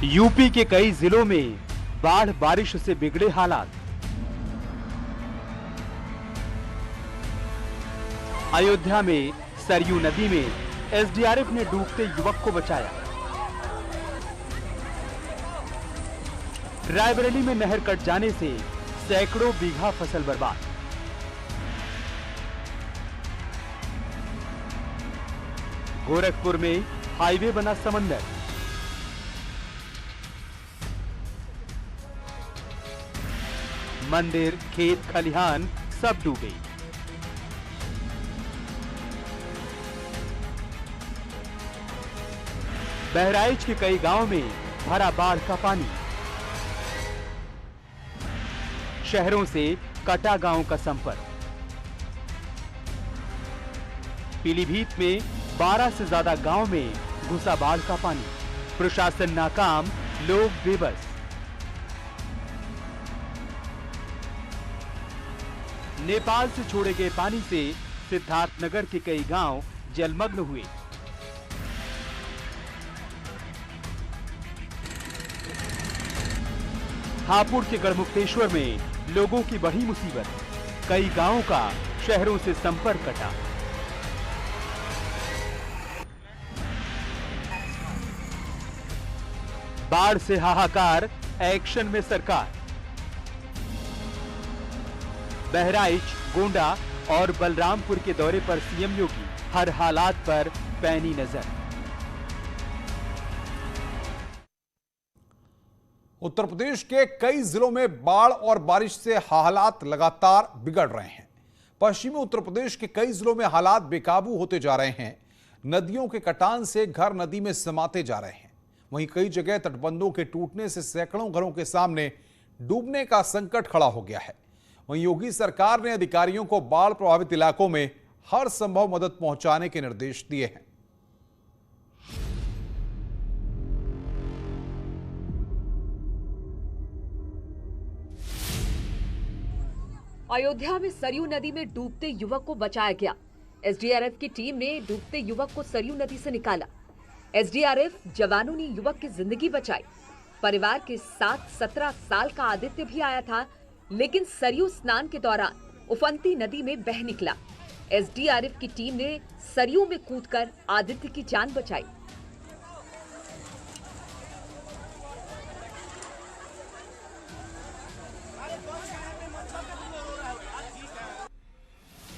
UP के कई जिलों में बाढ़ बारिश से बिगड़े हालात। अयोध्या में सरयू नदी में एसडीआरएफ ने डूबते युवक को बचाया। रायबरेली में नहर कट जाने से सैकड़ों बीघा फसल बर्बाद। गोरखपुर में हाईवे बना समंदर। मंदिर, खेत, खलिहान सब डूबे। बहराइच के कई गांवों में भरा बाढ़ का पानी। शहरों से कटा गांव का संपर्क। पीलीभीत में 12 से ज्यादा गांव में घुसा बाढ़ का पानी। प्रशासन नाकाम, लोग बेबस। नेपाल से छोड़े गए पानी से सिद्धार्थनगर के कई गांव जलमग्न हुए। हापुड़ के गढ़मुक्तेश्वर में लोगों की बढ़ी मुसीबत। कई गांवों का शहरों से संपर्क कटा। बाढ़ से हाहाकार, एक्शन में सरकार। बहराइच, गोंडा और बलरामपुर के दौरे पर सीएम योगी। हर हालात पर पैनी नजर। उत्तर प्रदेश के कई जिलों में बाढ़ और बारिश से हालात लगातार बिगड़ रहे हैं। पश्चिमी उत्तर प्रदेश के कई जिलों में हालात बेकाबू होते जा रहे हैं। नदियों के कटान से घर नदी में समाते जा रहे हैं। वहीं कई जगह तटबंधों के टूटने से सैकड़ों घरों के सामने डूबने का संकट खड़ा हो गया है। वहीं योगी सरकार ने अधिकारियों को बाढ़ प्रभावित इलाकों में हर संभव मदद पहुंचाने के निर्देश दिए हैं। अयोध्या में सरयू नदी में डूबते युवक को बचाया गया। एसडीआरएफ की टीम ने डूबते युवक को सरयू नदी से निकाला। एसडीआरएफ जवानों ने युवक की जिंदगी बचाई। परिवार के साथ 17 साल का आदित्य भी आया था, लेकिन सरयू स्नान के दौरान उफनती नदी में बह निकला। एसडीआरएफ की टीम ने सरयू में कूदकर आदित्य की जान बचाई।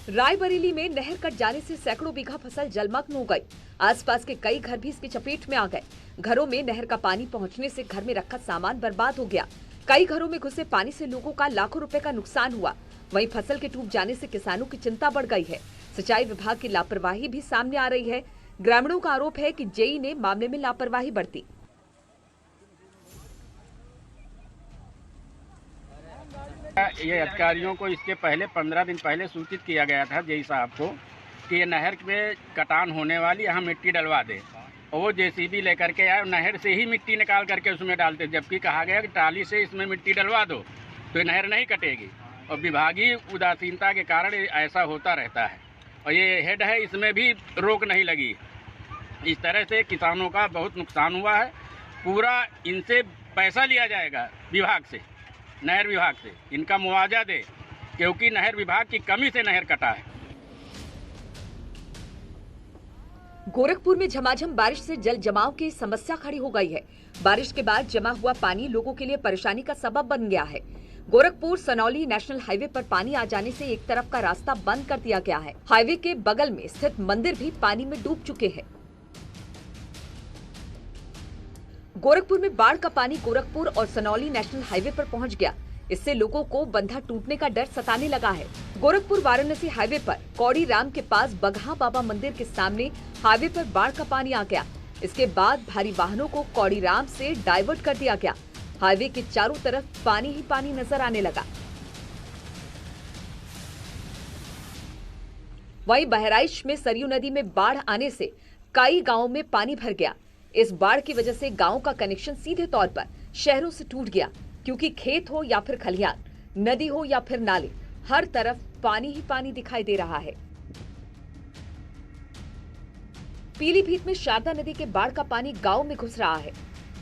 रायबरेली में नहर कट जाने से सैकड़ों बीघा फसल जलमग्न हो गई। आसपास के कई घर भी इसकी चपेट में आ गए। घरों में नहर का पानी पहुंचने से घर में रखा सामान बर्बाद हो गया। कई घरों में घुसे पानी से लोगों का लाखों रुपए का नुकसान हुआ। वहीं फसल के डूब जाने से किसानों की चिंता बढ़ गई है। सिंचाई विभाग की लापरवाही भी सामने आ रही है। ग्रामीणों का आरोप है कि जेई ने मामले में लापरवाही बरती। ये अधिकारियों को इसके पहले 15 दिन पहले सूचित किया गया था जेई साहब को कि ये नहर में कटान होने वाली, यहाँ मिट्टी डलवा दे। और वो जेसीबी लेकर के आए, नहर से ही मिट्टी निकाल करके उसमें डालते, जबकि कहा गया कि टाली से इसमें मिट्टी डलवा दो तो ये नहर नहीं कटेगी। और विभागीय उदासीनता के कारण ऐसा होता रहता है। और ये हेड है, इसमें भी रोक नहीं लगी। इस तरह से किसानों का बहुत नुकसान हुआ है। पूरा इनसे पैसा लिया जाएगा विभाग से, नहर विभाग से। इनका मुआवजा दे, क्योंकि नहर विभाग की कमी से नहर कटा है। गोरखपुर में झमाझम बारिश से जल जमाव की समस्या खड़ी हो गई है। बारिश के बाद जमा हुआ पानी लोगों के लिए परेशानी का सबब बन गया है। गोरखपुर सनौली नेशनल हाईवे पर पानी आ जाने से एक तरफ का रास्ता बंद कर दिया गया है। हाईवे के बगल में स्थित मंदिर भी पानी में डूब चुके हैं। गोरखपुर में बाढ़ का पानी गोरखपुर और सनौली नेशनल हाईवे पर पहुंच गया। इससे लोगों को बंधा टूटने का डर सताने लगा है। गोरखपुर वाराणसी हाईवे पर कौड़ी राम के पास बगहा बाबा मंदिर के सामने हाईवे पर बाढ़ का पानी आ गया। इसके बाद भारी वाहनों को कौड़ी राम से डाइवर्ट कर दिया गया। हाईवे के चारों तरफ पानी ही पानी नजर आने लगा। वहीं बहराइच में सरयू नदी में बाढ़ आने से कई गांवों में पानी भर गया। इस बाढ़ की वजह से गांव का कनेक्शन सीधे तौर पर शहरों से टूट गया, क्योंकि खेत हो या फिर खलिहान, नदी हो या फिर नाले, हर तरफ पानी ही पानी दिखाई दे रहा है। पीलीभीत में शारदा नदी के बाढ़ का पानी गांव में घुस रहा है।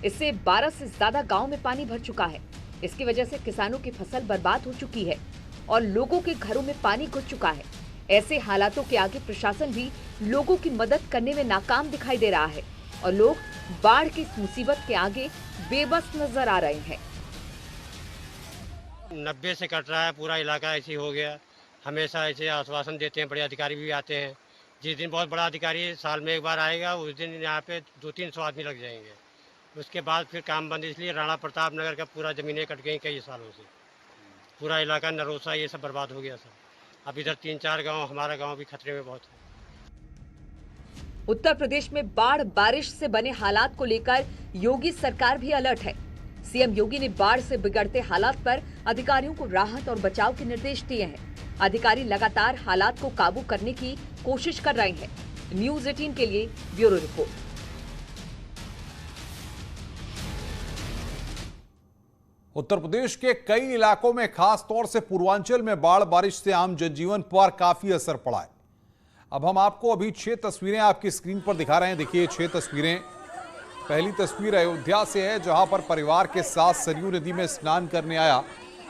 इससे 12 से ज्यादा गांव में पानी भर चुका है। इसकी वजह से किसानों की फसल बर्बाद हो चुकी है और लोगों के घरों में पानी घुस चुका है। ऐसे हालातों के आगे प्रशासन भी लोगों की मदद करने में नाकाम दिखाई दे रहा है और लोग बाढ़ की इस मुसीबत के आगे बेबस नजर आ रहे हैं। 90 से कट रहा है, पूरा इलाका ऐसे हो गया। हमेशा ऐसे आश्वासन देते हैं, बड़े अधिकारी भी आते हैं। जिस दिन बहुत बड़ा अधिकारी साल में एक बार आएगा, उस दिन यहाँ पे 200-300 आदमी लग जाएंगे। उसके बाद फिर काम बंद। इसलिए राणा प्रताप नगर का पूरा ज़मीनें कट गई कई सालों से। पूरा इलाका नरोसा ये सब बर्बाद हो गया सर। अब इधर 3-4 गांव, हमारा गांव भी खतरे में बहुत है। उत्तर प्रदेश में बाढ़ बारिश से बने हालात को लेकर योगी सरकार भी अलर्ट है। सीएम योगी ने बाढ़ से बिगड़ते हालात पर अधिकारियों को राहत और बचाव के निर्देश दिए हैं। अधिकारी लगातार हालात को काबू करने की कोशिश कर रहे हैं। न्यूज़ 18 के लिए ब्यूरो रिपोर्ट। उत्तर प्रदेश के कई इलाकों में खास तौर से पूर्वांचल में बाढ़ बारिश से आम जनजीवन पर काफी असर पड़ा है। अब हम आपको अभी 6 तस्वीरें आपकी स्क्रीन पर दिखा रहे हैं। देखिए 6 तस्वीरें। पहली तस्वीर अयोध्या से है, जहां पर परिवार के साथ सरयू नदी में स्नान करने आया,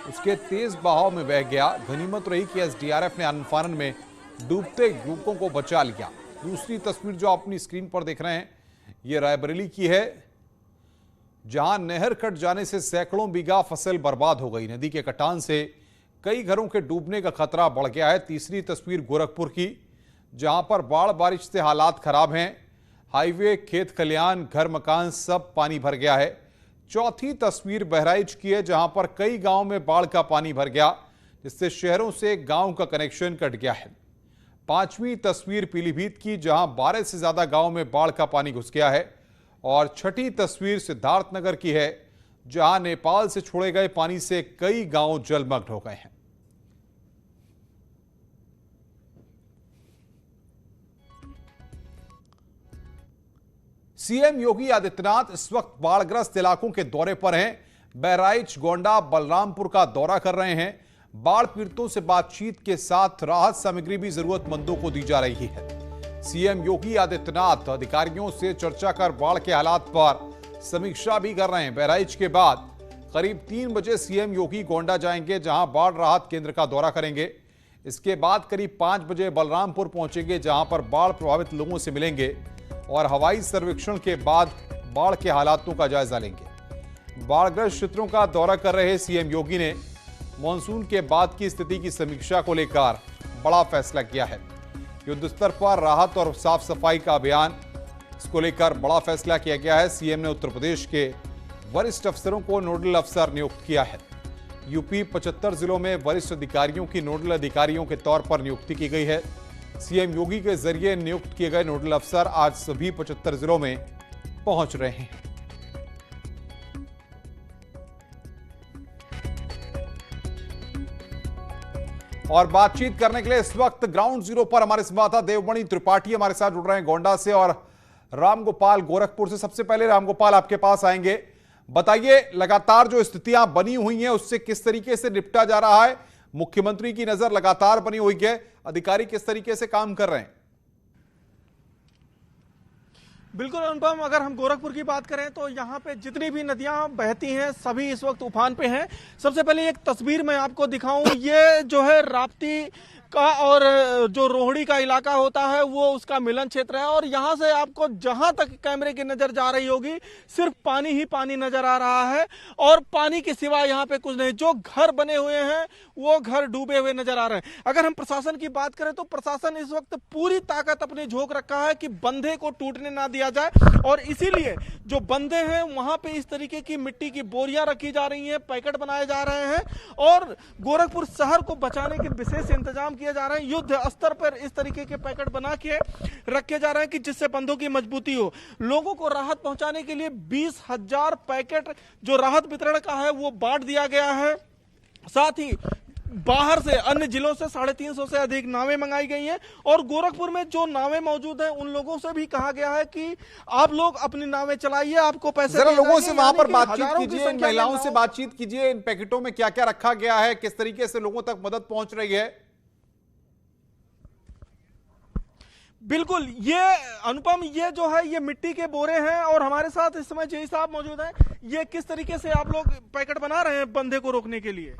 उसके तेज बहाव में बह गया। गनीमत रही कि एसडीआरएफ ने अनफानन में डूबते युवकों को बचा लिया। दूसरी तस्वीर जो अपनी स्क्रीन पर देख रहे हैं, ये रायबरेली की है, जहां नहर कट जाने से सैकड़ों बीघा फसल बर्बाद हो गई। नदी के कटान से कई घरों के डूबने का खतरा बढ़ गया है। तीसरी तस्वीर गोरखपुर की, जहां पर बाढ़ बारिश से हालात खराब हैं। हाईवे, खेत खलियान, घर मकान सब पानी भर गया है। चौथी तस्वीर बहराइच की है, जहां पर कई गांव में बाढ़ का पानी भर गया, जिससे शहरों से गांव का कनेक्शन कट गया है। पांचवी तस्वीर पीलीभीत की, जहां 12 से ज्यादा गांव में बाढ़ का पानी घुस गया है। और छठी तस्वीर सिद्धार्थनगर की है, जहां नेपाल से छोड़े गए पानी से कई गांव जलमग्न हो गए हैं। सीएम योगी आदित्यनाथ इस वक्त बाढ़ग्रस्त इलाकों के दौरे पर हैं। बहराइच, गोंडा, बलरामपुर का दौरा कर रहे हैं। बाढ़ पीड़ितों से बातचीत के साथ राहत सामग्री भी जरूरतमंदों को दी जा रही है। सीएम योगी आदित्यनाथ अधिकारियों से चर्चा कर बाढ़ के हालात पर समीक्षा भी कर रहे हैं। बहराइच के बाद करीब 3 बजे सीएम योगी गोंडा जाएंगे, जहां बाढ़ राहत केंद्र का दौरा करेंगे। इसके बाद करीब 5 बजे बलरामपुर पहुंचेंगे, जहां पर बाढ़ प्रभावित लोगों से मिलेंगे और हवाई सर्वेक्षण के बाद बाढ़ के हालातों का जायजा लेंगे। बाढ़ग्रस्त क्षेत्रों का दौरा कर रहे सीएम योगी ने मानसून के बाद की स्थिति की समीक्षा को लेकर बड़ा फैसला किया है। युद्ध स्तर पर राहत और साफ सफाई का अभियान, इसको लेकर बड़ा फैसला किया गया है। सीएम ने उत्तर प्रदेश के वरिष्ठ अफसरों को नोडल अफसर नियुक्त किया है। यूपी 75 जिलों में वरिष्ठ अधिकारियों की नोडल अधिकारियों के तौर पर नियुक्ति की गई है। सीएम योगी के जरिए नियुक्त किए गए नोडल अफसर आज सभी 75 जिलों में पहुंच रहे हैं। और बातचीत करने के लिए इस वक्त ग्राउंड जीरो पर हमारे संवाददाता देवमणि त्रिपाठी हमारे साथ जुड़ रहे हैं गोंडा से, और रामगोपाल गोरखपुर से। सबसे पहले रामगोपाल आपके पास आएंगे। बताइए, लगातार जो स्थितियां बनी हुई हैं उससे किस तरीके से निपटा जा रहा है? मुख्यमंत्री की नजर लगातार बनी हुई है, अधिकारी किस तरीके से काम कर रहे हैं? बिल्कुल अनुपम, अगर हम गोरखपुर की बात करें तो यहाँ पे जितनी भी नदियाँ बहती हैं सभी इस वक्त उफान पे हैं। सबसे पहले एक तस्वीर मैं आपको दिखाऊं, ये जो है राप्ती का और जो रोहड़ी का इलाका होता है वो उसका मिलन क्षेत्र है, और यहाँ से आपको जहाँ तक कैमरे की नजर जा रही होगी सिर्फ पानी ही पानी नजर आ रहा है, और पानी के सिवा यहाँ पे कुछ नहीं। जो घर बने हुए हैं वो घर डूबे हुए नजर आ रहे हैं। अगर हम प्रशासन की बात करें तो प्रशासन इस वक्त पूरी ताकत अपनी झोंक रखा है कि बंधे को टूटने ना दिया जाए, और इसीलिए जो बंधे हैं वहां पे इस तरीके की मिट्टी की बोरियां रखी जा रही हैं, पैकेट बनाए जा रहे हैं, और गोरखपुर शहर को बचाने के विशेष इंतजाम किए जा रहे हैं। युद्ध स्तर पर इस तरीके के पैकेट बना के रखे जा रहे हैं कि जिससे बंधों की मजबूती हो। लोगों को राहत पहुंचाने के लिए 20,000 पैकेट जो राहत वितरण का है वो बांट दिया गया है। साथ ही बाहर से अन्य जिलों से 350 से अधिक नावें मंगाई गई हैं, और गोरखपुर में जो नावें मौजूद हैं उन लोगों से भी कहा गया है कि आप लोग अपनी नावें चलाइए, आपको पैसे जरा लोगों से वहां पर बातचीत कीजिए, इन महिलाओं से बातचीत कीजिए। इन पैकेटों में क्या क्या रखा गया है, किस तरीके से लोगों तक मदद पहुंच रही है? बिल्कुल, ये अनुपम, ये जो है ये मिट्टी के बोरे हैं और हमारे साथ इस समय जय साहब मौजूद हैं। ये किस तरीके से आप लोग पैकेट बना रहे हैं बंदे को रोकने के लिए?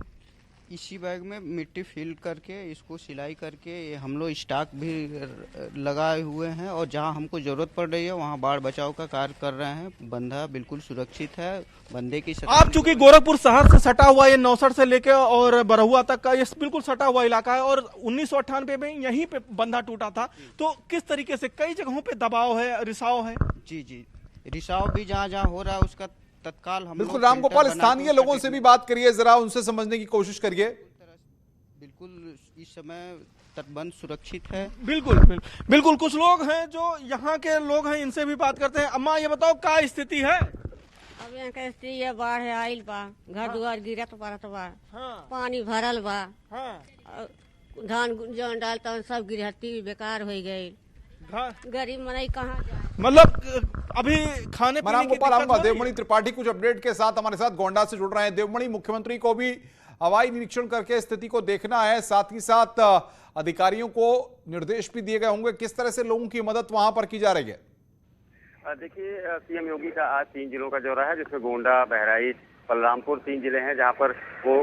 इसी बैग में मिट्टी फिल करके इसको सिलाई करके ये हम लोग स्टॉक भी लगाए हुए हैं और जहां हमको ज़रूरत पड़ रही है वहां बाढ़ बचाव का कार्य कर रहे हैं। बंधा बिल्कुल सुरक्षित है। बंदे की आप चूंकि गोरखपुर शहर से सटा हुआ, ये नौसर से लेके और बरहुआ तक का ये बिल्कुल सटा हुआ इलाका है और 1998 में यहीं पे बंधा टूटा था, तो किस तरीके से कई जगहों पे दबाव है, रिसाव है? जी, रिसाव भी जहाँ जहाँ हो रहा है उसका तत्काल हम बिल्कुल रामगोपाल, स्थानीय लोगों से भी बात करिए, जरा उनसे समझने की कोशिश करिए। बिल्कुल इस समय तटबंध सुरक्षित है। बिल्कुल कुछ लोग हैं जो यहाँ के लोग हैं, इनसे भी बात करते हैं। अम्मा, ये बताओ क्या स्थिति है? अब यहाँ के स्थिति है, बाढ़ है आइल बा, घर दुआर गिरत पड़त बा, पानी भरल बा, धान जौन डालता सब गिरहती बेकार हो गई, गरीब मनई कहाँ जाए? मतलब अभी खाने पीने की दिक्कत हो रही है। देवमणि त्रिपाठी कुछ अपडेट के साथ हमारे साथ गोंडा से जुड़ रहे हैं। देवमणि, मुख्यमंत्री को भी हवाई निरीक्षण करके स्थिति को देखना है, साथ ही साथ अधिकारियों को निर्देश भी दिए गए होंगे। किस तरह से लोगों की मदद वहां पर की जा रही है? देखिए, सीएम योगी का आज 3 जिलों का दौरा है, जिसमें गोंडा, बहराइच, बलरामपुर 3 जिले हैं, जहां पर वो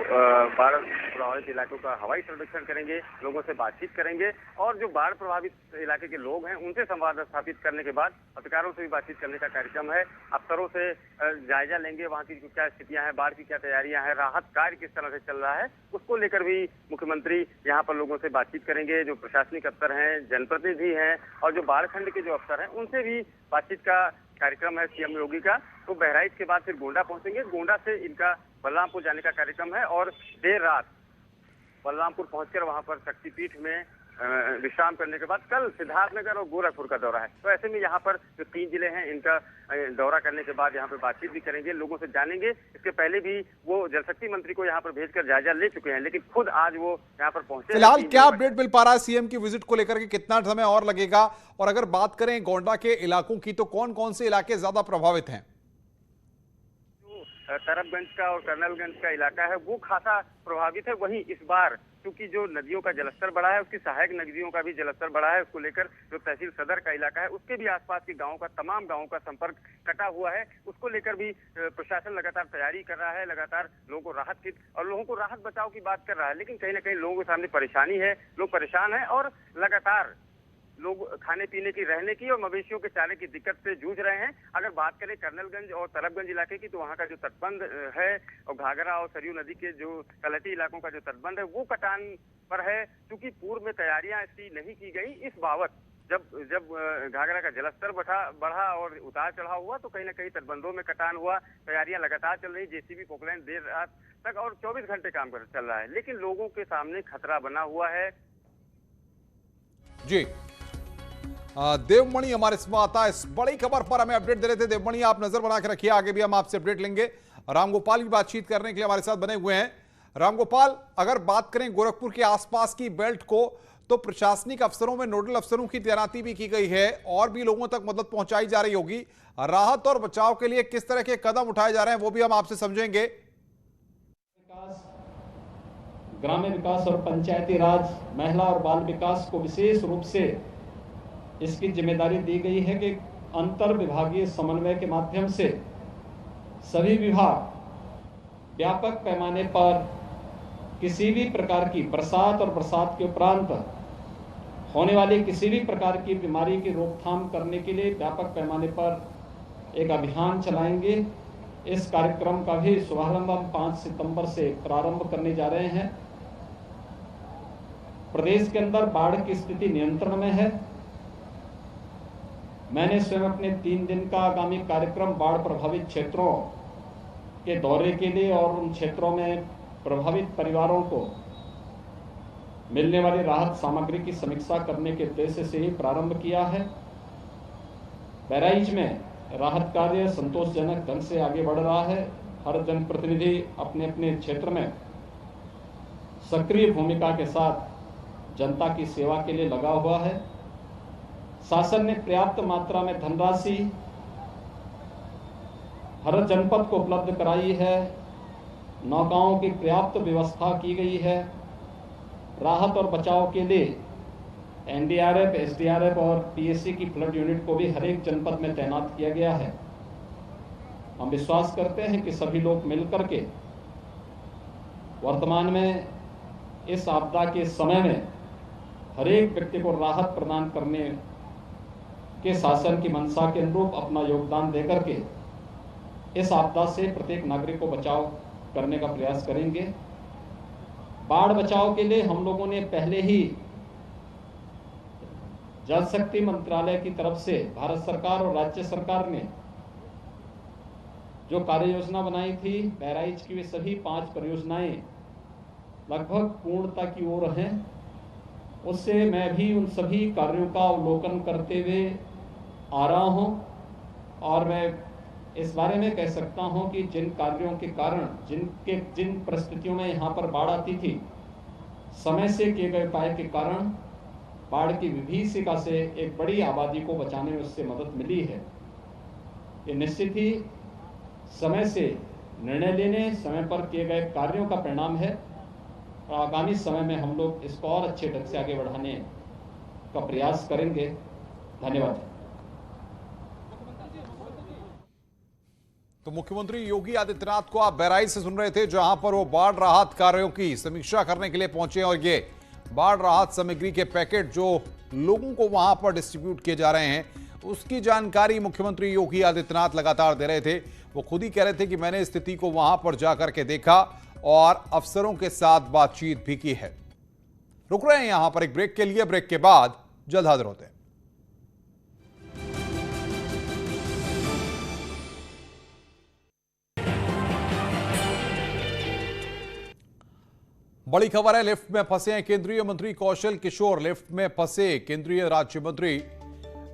बाढ़ प्रभावित इलाकों का हवाई सर्वेक्षण करेंगे, लोगों से बातचीत करेंगे और जो बाढ़ प्रभावित इलाके के लोग हैं उनसे संवाद स्थापित करने के बाद पत्रकारों से भी बातचीत करने का कार्यक्रम है। अफसरों से जायजा लेंगे, वहाँ की क्या स्थितियां हैं, बाढ़ की क्या तैयारियां हैं, राहत कार्य किस तरह से चल रहा है, उसको लेकर भी मुख्यमंत्री यहाँ पर लोगों से बातचीत करेंगे। जो प्रशासनिक अफसर हैं, जनप्रतिनिधि हैं और जो बाढ़ खंड के जो अफसर हैं उनसे भी बातचीत का कार्यक्रम है सीएम योगी का। तो बहराइच के बाद फिर गोंडा पहुंचेंगे, गोंडा से इनका बलरामपुर जाने का कार्यक्रम है और देर रात बलरामपुर पहुंचकर वहां पर शक्तिपीठ में विश्राम करने के बाद कल सिद्धार्थनगर और गोरखपुर का दौरा है। तो ऐसे में यहाँ पर जो 3 जिले हैं इनका दौरा करने के बाद यहाँ पर बातचीत भी करेंगे, लोगों से जानेंगे। इसके पहले भी वो जल शक्ति मंत्री को यहाँ पर भेजकर जायजा ले चुके हैं, लेकिन खुद आज वो यहाँ पर पहुंचे। फिलहाल क्या अपडेट मिल पा रहा है सीएम की विजिट को लेकर के? कितना समय और लगेगा? और अगर बात करें गोंडा के इलाकों की, तो कौन कौन से इलाके ज्यादा प्रभावित हैं? तरबगंज का और कर्नलगंज का इलाका है वो खासा प्रभावित है। वहीं इस बार क्योंकि जो नदियों का जलस्तर बढ़ा है, उसकी सहायक नदियों का भी जलस्तर बढ़ा है, उसको लेकर जो तहसील सदर का इलाका है उसके भी आसपास के गांवों का, तमाम गांवों का संपर्क कटा हुआ है। उसको लेकर भी प्रशासन लगातार तैयारी कर रहा है, लगातार लोगों को राहत की और लोगों को राहत बचाव की बात कर रहा है। लेकिन कहीं ना कहीं लोगों के सामने परेशानी है, लोग परेशान है और लगातार लोग खाने पीने की, रहने की और मवेशियों के चारे की दिक्कत से जूझ रहे हैं। अगर बात करें कर्नलगंज और तरबगंज इलाके की, तो वहाँ का जो तटबंध है और घाघरा और सरयू नदी के जो तलहटी इलाकों का जो तटबंध है वो कटान पर है। क्योंकि पूर्व में तैयारियां ऐसी नहीं की गई, इस बाबत जब घाघरा का जलस्तर बढ़ा और उतार चढ़ाव हुआ तो कहीं ना कहीं तटबंधों में कटान हुआ। तैयारियां लगातार चल रही, जेसीबी पोकलैंड देर रात तक और 24 घंटे काम चल रहा है, लेकिन लोगों के सामने खतरा बना हुआ है। जी, देवमणि हमारे संवाददाता इस बड़ी खबर पर हमें अपडेट दे रहे थे। देवमणि, आप नजर बना के रखिए, आगे भी हम आपसे अपडेट लेंगे। रामगोपाल भी बातचीत करने के लिए हमारे साथ बने हुए हैं। रामगोपाल, अगर बात करें गोरखपुर के आसपास की बेल्ट को, तो प्रशासनिक अफसरों में नोडल अफसरों की तैनाती भी की गई है और भी लोगों तक मदद पहुंचाई जा रही होगी। राहत और बचाव के लिए किस तरह के कदम उठाए जा रहे हैं वो भी हम आपसे समझेंगे। ग्रामीण विकास और पंचायती राज, महिला और बाल विकास को विशेष रूप से इसकी जिम्मेदारी दी गई है कि अंतर विभागीय समन्वय के माध्यम से सभी विभाग व्यापक पैमाने पर किसी भी प्रकार की बरसात और बरसात के उपरांत होने वाली किसी भी प्रकार की बीमारी की रोकथाम करने के लिए व्यापक पैमाने पर एक अभियान चलाएंगे। इस कार्यक्रम का भी शुभारंभ हम 5 सितंबर से प्रारंभ करने जा रहे हैं। प्रदेश के अंदर बाढ़ की स्थिति नियंत्रण में है। मैंने स्वयं अपने 3 दिन का आगामी कार्यक्रम बाढ़ प्रभावित क्षेत्रों के दौरे के लिए और उन क्षेत्रों में प्रभावित परिवारों को मिलने वाली राहत सामग्री की समीक्षा करने के उद्देश्य से ही प्रारंभ किया है। बहराइच में राहत कार्य संतोषजनक ढंग से आगे बढ़ रहा है। हर जनप्रतिनिधि अपने अपने क्षेत्र में सक्रिय भूमिका के साथ जनता की सेवा के लिए लगा हुआ है। शासन ने पर्याप्त मात्रा में धनराशि हर जनपद को उपलब्ध कराई है। नौकाओं की पर्याप्त व्यवस्था की गई है। राहत और बचाव के लिए एनडीआरएफ, एसडीआरएफ और पीएससी की फ्लड यूनिट को भी हर एक जनपद में तैनात किया गया है। हम विश्वास करते हैं कि सभी लोग मिलकर के वर्तमान में इस आपदा के समय में हर एक व्यक्ति को राहत प्रदान करने के शासन की मंशा के अनुरूप अपना योगदान देकर के इस आपदा से प्रत्येक नागरिक को बचाव करने का प्रयास करेंगे। बाढ़ बचाव के लिए हम लोगों ने पहले ही जल शक्ति मंत्रालय की तरफ से भारत सरकार और राज्य सरकार ने जो कार्य योजना बनाई थी, बहराइच की वे सभी 5 परियोजनाएं लगभग पूर्णता की ओर हैं। उससे मैं भी उन सभी कार्यों का अवलोकन करते हुए आ रहा हूं और मैं इस बारे में कह सकता हूं कि जिन कार्यों के कारण जिन परिस्थितियों में यहाँ पर बाढ़ आती थी, समय से किए गए उपाय के कारण बाढ़ की विभीषिका से एक बड़ी आबादी को बचाने में उससे मदद मिली है। ये निश्चित ही समय से निर्णय लेने, समय पर किए गए कार्यों का परिणाम है और आगामी समय में हम लोग इसको और अच्छे ढंग से आगे बढ़ाने का प्रयास करेंगे। धन्यवाद। तो मुख्यमंत्री योगी आदित्यनाथ को आप बहराइच से सुन रहे थे, जहां पर वो बाढ़ राहत कार्यों की समीक्षा करने के लिए पहुंचे और ये बाढ़ राहत सामग्री के पैकेट जो लोगों को वहां पर डिस्ट्रीब्यूट किए जा रहे हैं, उसकी जानकारी मुख्यमंत्री योगी आदित्यनाथ लगातार दे रहे थे। वो खुद ही कह रहे थे कि मैंने स्थिति को वहां पर जाकर के देखा और अफसरों के साथ बातचीत भी की है। रुक रहे हैं यहां पर एक ब्रेक के लिए, ब्रेक के बाद जल्द हाजिर होते हैं। बड़ी खबर है, लिफ्ट में फंसे हैं केंद्रीय मंत्री कौशल किशोर। लिफ्ट में फंसे केंद्रीय राज्य मंत्री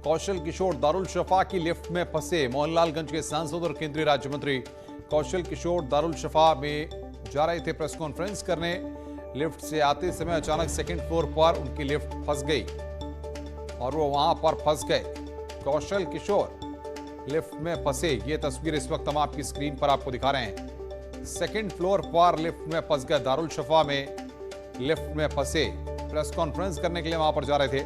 कौशल किशोर दारुल शफा की लिफ्ट में फंसे। मोहनलालगंज के सांसद और केंद्रीय राज्य मंत्री कौशल किशोर दारुल शफा में जा रहे थे प्रेस कॉन्फ्रेंस करने। लिफ्ट से आते समय अचानक सेकंड फ्लोर पर उनकी लिफ्ट फंस गई और वो वहां पर फंस गए। कौशल किशोर लिफ्ट में फंसे। ये तस्वीर इस वक्त हम आपकी स्क्रीन पर आपको दिखा रहे हैं। सेकंड फ्लोर पर लिफ्ट में फंस गए। दारुल शफा में लिफ्ट में फंसे। प्रेस कॉन्फ्रेंस करने के लिए वहां पर जा रहे थे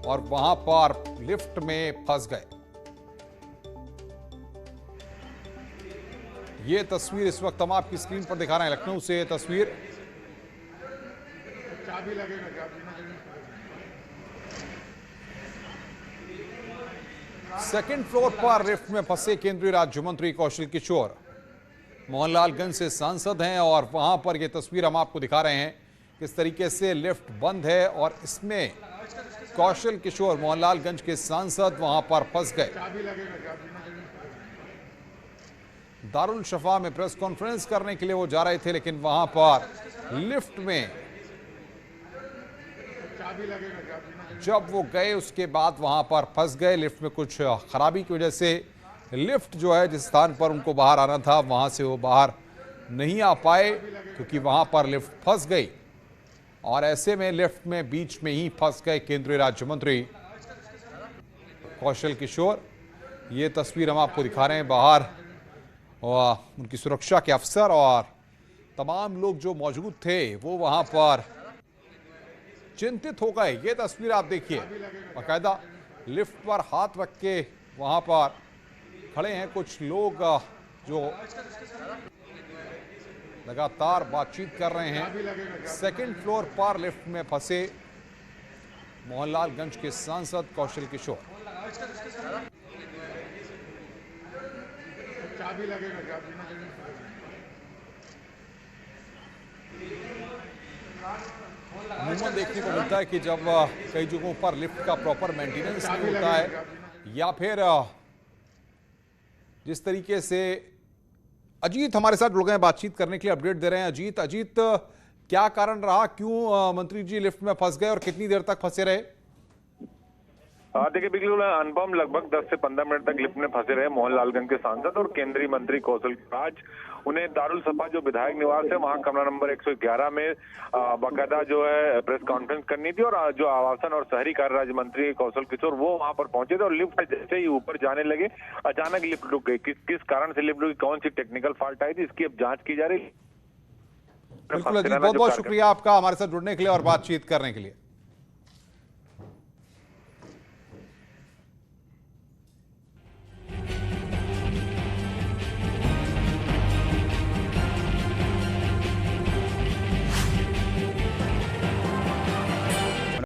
और वहां पर लिफ्ट में फंस गए। ये तस्वीर इस वक्त हम आपकी स्क्रीन पर दिखा रहे हैं लखनऊ से। ये तस्वीर चाबी लगेगा। सेकंड फ्लोर पर लिफ्ट में फंसे केंद्रीय राज्य मंत्री कौशल किशोर मोहनलालगंज से सांसद हैं और वहां पर यह तस्वीर हम आपको दिखा रहे हैं किस तरीके से लिफ्ट बंद है और इसमें कौशल किशोर मोहनलालगंज के सांसद वहां पर फंस गए। दारुल शफा में प्रेस कॉन्फ्रेंस करने के लिए वो जा रहे थे, लेकिन वहां पर लिफ्ट में जब वो गए उसके बाद वहां पर फंस गए। लिफ्ट में कुछ खराबी की वजह से लिफ्ट जो है जिस स्थान पर उनको बाहर आना था वहां से वो बाहर नहीं आ पाए, क्योंकि वहां पर लिफ्ट फंस गई और ऐसे में लिफ्ट में बीच में ही फंस गए केंद्रीय राज्य मंत्री कौशल किशोर। ये तस्वीर हम आपको दिखा रहे हैं। बाहर और उनकी सुरक्षा के अफसर और तमाम लोग जो मौजूद थे वो वहां पर चिंतित हो गए। ये तस्वीर आप देखिए, बाकायदा लिफ्ट पर हाथ रख के वहां पर खड़े हैं कुछ लोग जो लगातार बातचीत कर रहे हैं। सेकंड फ्लोर पर लिफ्ट में फंसे मोहनलालगंज के सांसद कौशल किशोर। चाबी लगेगा। अमूमन देखने को मिलता है कि जब कई जगहों पर लिफ्ट का प्रॉपर मेंटेनेंस नहीं होता है या फिर जिस तरीके से अजीत हमारे साथ जुड़ गए हैं बातचीत करने के लिए, अपडेट दे रहे हैं। अजीत, क्या कारण रहा, क्यों मंत्री जी लिफ्ट में फंस गए और कितनी देर तक फंसे रहे? देखिए बिल्कुल अनुपम, लगभग 10 से 15 मिनट तक लिफ्ट में फंसे रहे मोहनलालगंज के सांसद और केंद्रीय मंत्री कौशल किशोर। उन्हें दारुल सपा जो विधायक निवास है वहां कमरा नंबर 111 में बाकायदा जो है प्रेस कॉन्फ्रेंस करनी थी और जो आवासन और शहरी कार्य राज्य मंत्री कौशल किशोर वो वहां पर पहुंचे थे और लिफ्ट जैसे ही ऊपर जाने लगे अचानक लिफ्ट रुक गई। किस कारण से लिफ्ट रुकी, कौन सी टेक्निकल फॉल्ट आई थी, इसकी अब जांच की जा रही है। बिल्कुल अजीत, बहुत बहुत शुक्रिया आपका हमारे साथ जुड़ने के लिए और बातचीत करने के लिए।